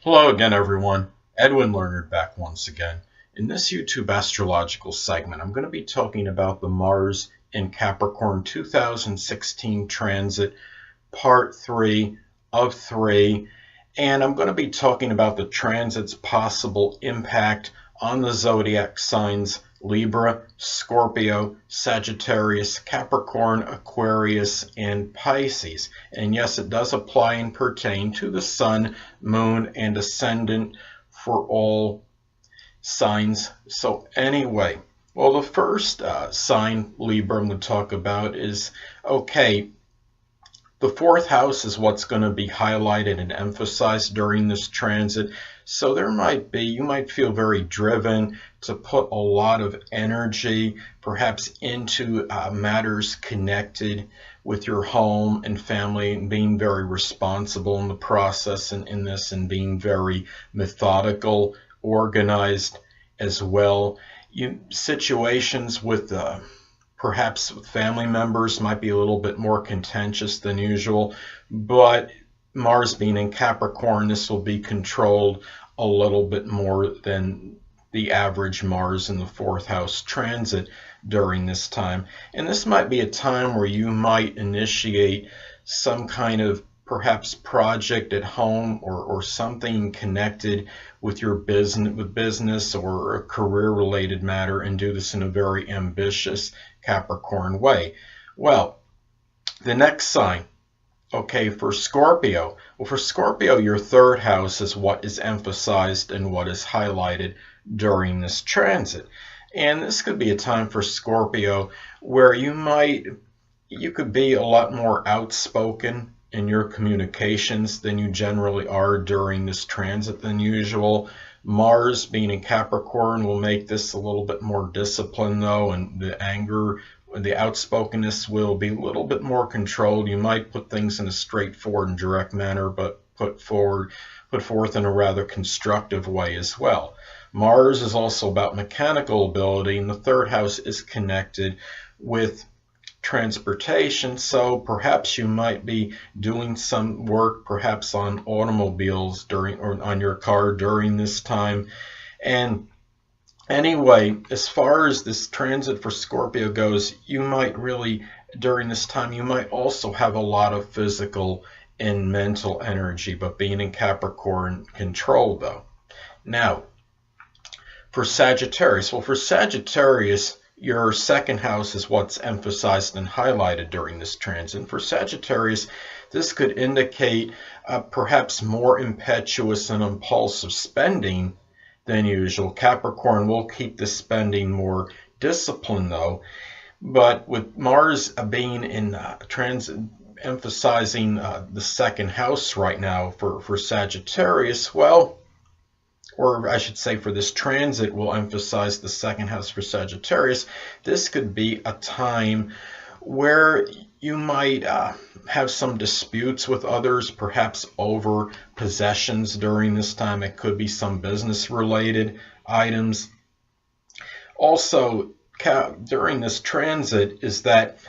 Hello again, everyone. Edwin Learnard back once again. In this YouTube astrological segment, I'm going to be talking about the Mars in Capricorn 2016 transit, part 3 of 3. And I'm going to be talking about the transit's possible impact on the zodiac signs Libra, Scorpio, Sagittarius, Capricorn, Aquarius, and Pisces. And yes, it does apply and pertain to the Sun, Moon, and Ascendant for all signs. So anyway, well, the first sign, Libra, I'm going to talk about is, okay, the fourth house is what's going to be highlighted and emphasized during this transit. So you might feel very driven to put a lot of energy, perhaps into matters connected with your home and family, and being very responsible in the process and in this, and being very methodical, organized as well. Situations with perhaps with family members might be a little bit more contentious than usual, but Mars being in Capricorn, this will be controlled a little bit more than the average Mars in the fourth house transit during this time. And this might be a time where you might initiate some kind of perhaps project at home or something connected with your business or a career related matter, and do this in a very ambitious Capricorn way. Well, the next sign, okay, for Scorpio. Well, for Scorpio, your third house is what is emphasized and what is highlighted during this transit. And this could be a time for Scorpio where you could be a lot more outspoken in your communications than you generally are during this transit than usual. Mars being in Capricorn will make this a little bit more disciplined though, and the anger, the outspokenness will be a little bit more controlled. You might put things in a straightforward and direct manner, but put forth in a rather constructive way as well. Mars is also about mechanical ability, and the third house is connected with transportation, so perhaps you might be doing some work perhaps on automobiles or on your car during this time. And anyway, as far as this transit for Scorpio goes, you might really, during this time, you might also have a lot of physical and mental energy, but being in Capricorn control though. Now, for Sagittarius, well, for Sagittarius, your second house is what's emphasized and highlighted during this transit. For Sagittarius, this could indicate perhaps more impetuous and impulsive spending than usual. Capricorn will keep the spending more disciplined though. But with Mars being in transit, emphasizing the second house right now for Sagittarius, well, or I should say for this transit will emphasize the second house for Sagittarius, this could be a time where you might have some disputes with others, perhaps over possessions during this time. It could be some business related items. Also, during this transit is that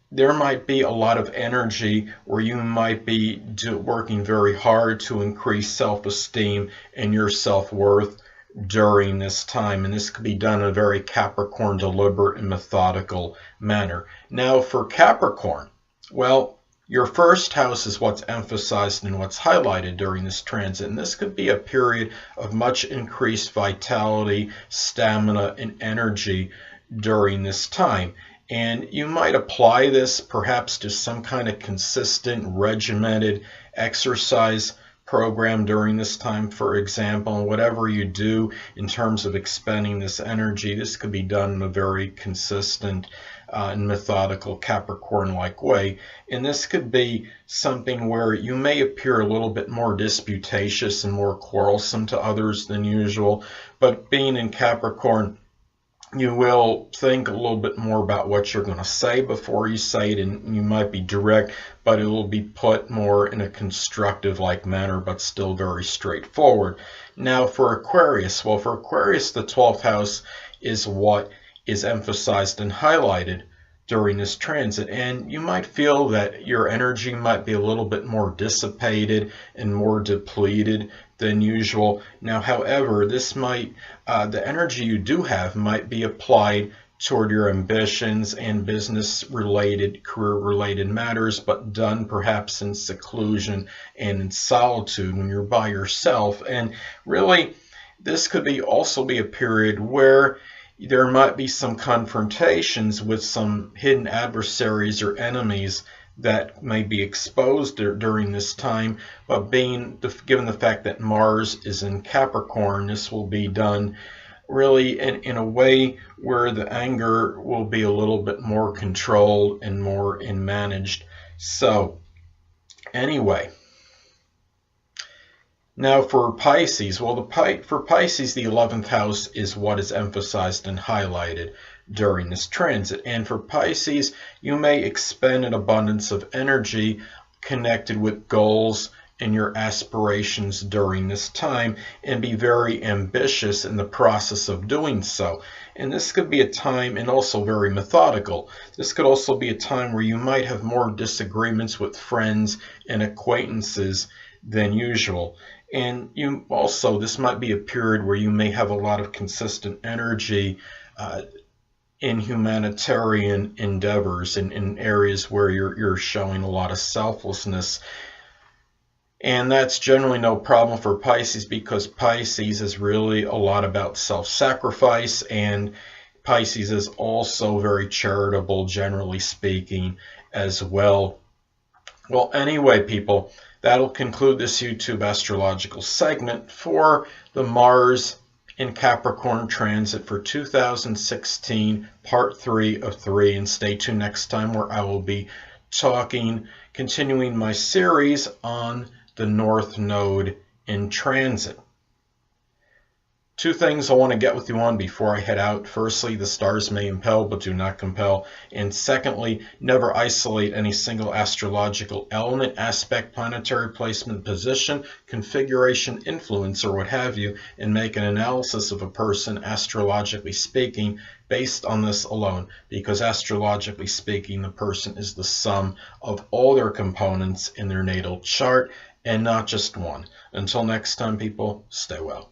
there might be a lot of energy where you might be working very hard to increase self-esteem and your self-worth during this time. And this could be done in a very Capricorn, deliberate and methodical manner. Now for Capricorn, well, your first house is what's emphasized and what's highlighted during this transit. And this could be a period of much increased vitality, stamina, and energy during this time. And you might apply this perhaps to some kind of consistent, regimented exercise program during this time, for example. And whatever you do in terms of expending this energy, this could be done in a very consistent and methodical Capricorn-like way. And this could be something where you may appear a little bit more disputatious and more quarrelsome to others than usual. But being in Capricorn, you will think a little bit more about what you're going to say before you say it, and you might be direct, but it will be put more in a constructive like manner, but still very straightforward. Now for Aquarius, well, for Aquarius, the 12th house is what is emphasized and highlighted during this transit, and you might feel that your energy might be a little bit more dissipated and more depleted than usual. Now, however, this might the energy you do have might be applied toward your ambitions and business related, career related matters, but done perhaps in seclusion and in solitude when you're by yourself. And really, this could also be a period where there might be some confrontations with some hidden adversaries or enemies that may be exposed during this time, but given the fact that Mars is in Capricorn, this will be done really in a way where the anger will be a little bit more controlled and more managed. So anyway, now for Pisces, well, for Pisces, the 11th house is what is emphasized and highlighted during this transit. And for Pisces, you may expend an abundance of energy connected with goals and your aspirations during this time, and be very ambitious in the process of doing so. And this could be a time, and also very methodical. This could also be a time where you might have more disagreements with friends and acquaintances than usual. And this might be a period where you may have a lot of consistent energy in humanitarian endeavors, in areas where you're showing a lot of selflessness. And that's generally no problem for Pisces, because Pisces is really a lot about self-sacrifice, and Pisces is also very charitable, generally speaking, as well. Well, anyway, people, that'll conclude this YouTube astrological segment for the Mars in Capricorn transit for 2016, part 3 of 3. And stay tuned next time, where I will be continuing my series on the North Node in transit. Two things I want to get with you on before I head out. Firstly, the stars may impel but do not compel. And secondly, never isolate any single astrological element, aspect, planetary placement, position, configuration, influence, or what have you, and make an analysis of a person, astrologically speaking, based on this alone. Because astrologically speaking, the person is the sum of all their components in their natal chart, and not just one. Until next time, people, stay well.